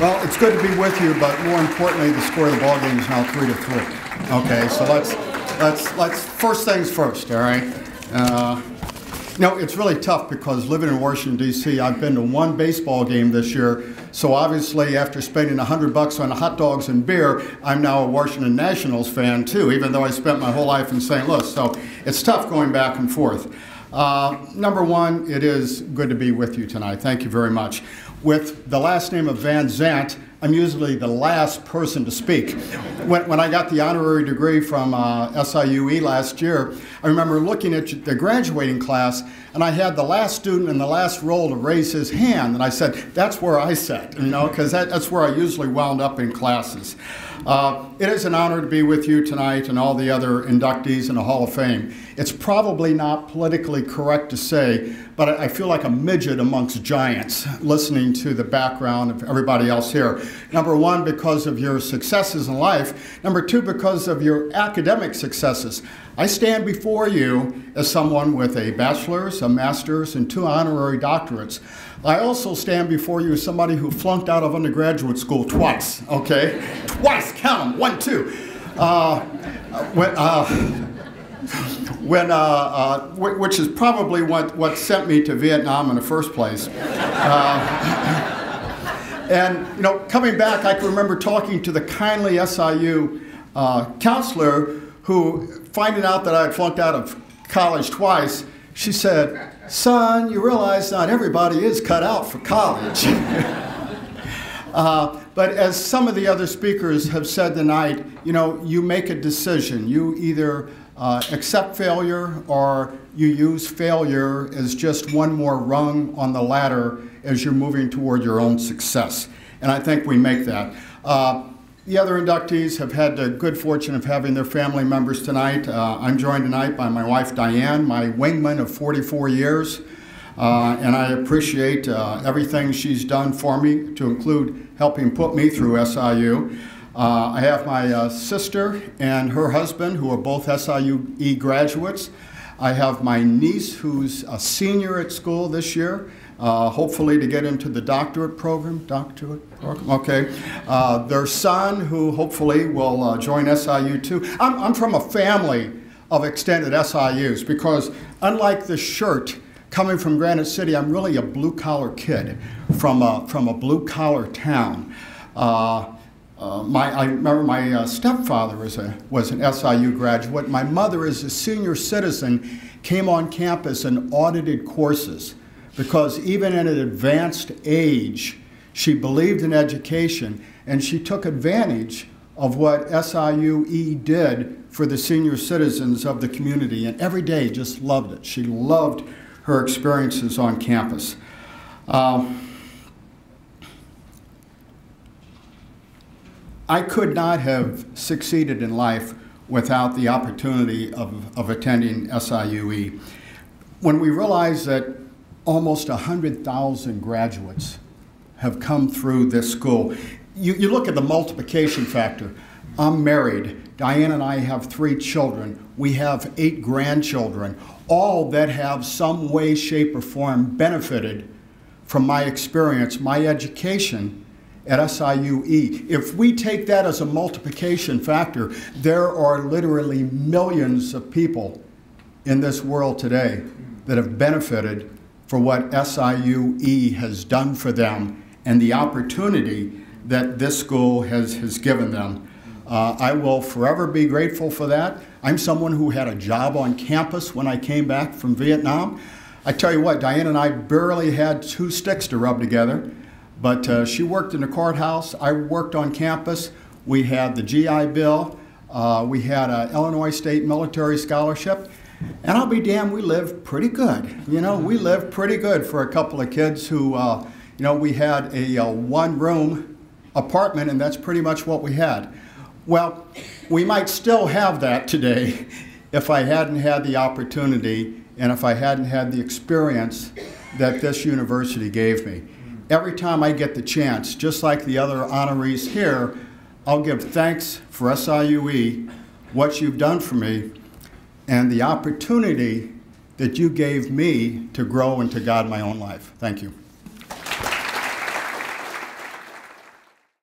Well, it's good to be with you, but more importantly, the score of the ball game is now 3-3. Okay, so let's first things first. All right. It's really tough because living in Washington, D.C., I've been to one baseball game this year. So obviously, after spending $100 on hot dogs and beer, I'm now a Washington Nationals fan too, even though I spent my whole life in St. Louis. So it's tough going back and forth. Number one, it is good to be with you tonight. Thank you very much. With the last name of Van Zandt, I'm usually the last person to speak. When I got the honorary degree from SIUE last year, I remember looking at the graduating class, and I had the last student in the last row to raise his hand, and I said, that's where I sat, because that's where I usually wound up in classes. It is an honor to be with you tonight and all the other inductees in the Hall of Fame. It's probably not politically correct to say, but I feel like a midget amongst giants listening to the background of everybody else here. Number one, because of your successes in life. Number two, because of your academic successes. I stand before you as someone with a bachelor's, a master's, and 2 honorary doctorates. I also stand before you as somebody who flunked out of undergraduate school twice, okay? Twice, count them, 1, 2. Which is probably what sent me to Vietnam in the first place. And coming back, I can remember talking to the kindly SIU counselor who, finding out that I had flunked out of college twice, she said, son, you realize not everybody is cut out for college. But as some of the other speakers have said tonight, you make a decision. You either accept failure or you use failure as just one more rung on the ladder as you're moving toward your own success. And I think we make that. The other inductees have had the good fortune of having their family members tonight. I'm joined tonight by my wife, Diane, my wingman of 44 years. And I appreciate everything she's done for me, to include helping put me through SIU. I have my sister and her husband, who are both SIUE graduates. I have my niece, who's a senior at school this year, hopefully to get into the doctorate program. Okay. Their son, who hopefully will join SIU too. I'm from a family of extended SIUs because, unlike the shirt coming from Granite City, I'm really a blue-collar kid from a blue-collar town. I remember my stepfather was an SIU graduate. My mother, as a senior citizen, came on campus and audited courses because even at an advanced age, she believed in education, and she took advantage of what SIUE did for the senior citizens of the community, and every day just loved it. She loved her experiences on campus. I could not have succeeded in life without the opportunity of attending SIUE. When we realize that almost 100,000 graduates have come through this school, you look at the multiplication factor. I'm married. Diane and I have 3 children. We have 8 grandchildren, all that have some way, shape, or form benefited from my experience, my education at SIUE. If we take that as a multiplication factor, there are literally millions of people in this world today that have benefited for what SIUE has done for them and the opportunity that this school has given them. I will forever be grateful for that. I'm someone who had a job on campus when I came back from Vietnam. I tell you what, Diane and I barely had 2 sticks to rub together, but she worked in the courthouse. I worked on campus. We had the GI Bill. We had an Illinois State Military Scholarship. And I'll be damned, we lived pretty good. We lived pretty good for a couple of kids who, we had a 1-room apartment, and that's pretty much what we had. Well, we might still have that today if I hadn't had the opportunity and if I hadn't had the experience that this university gave me. Every time I get the chance, just like the other honorees here, I'll give thanks for SIUE, what you've done for me, and the opportunity that you gave me to grow and to guide my own life. Thank you.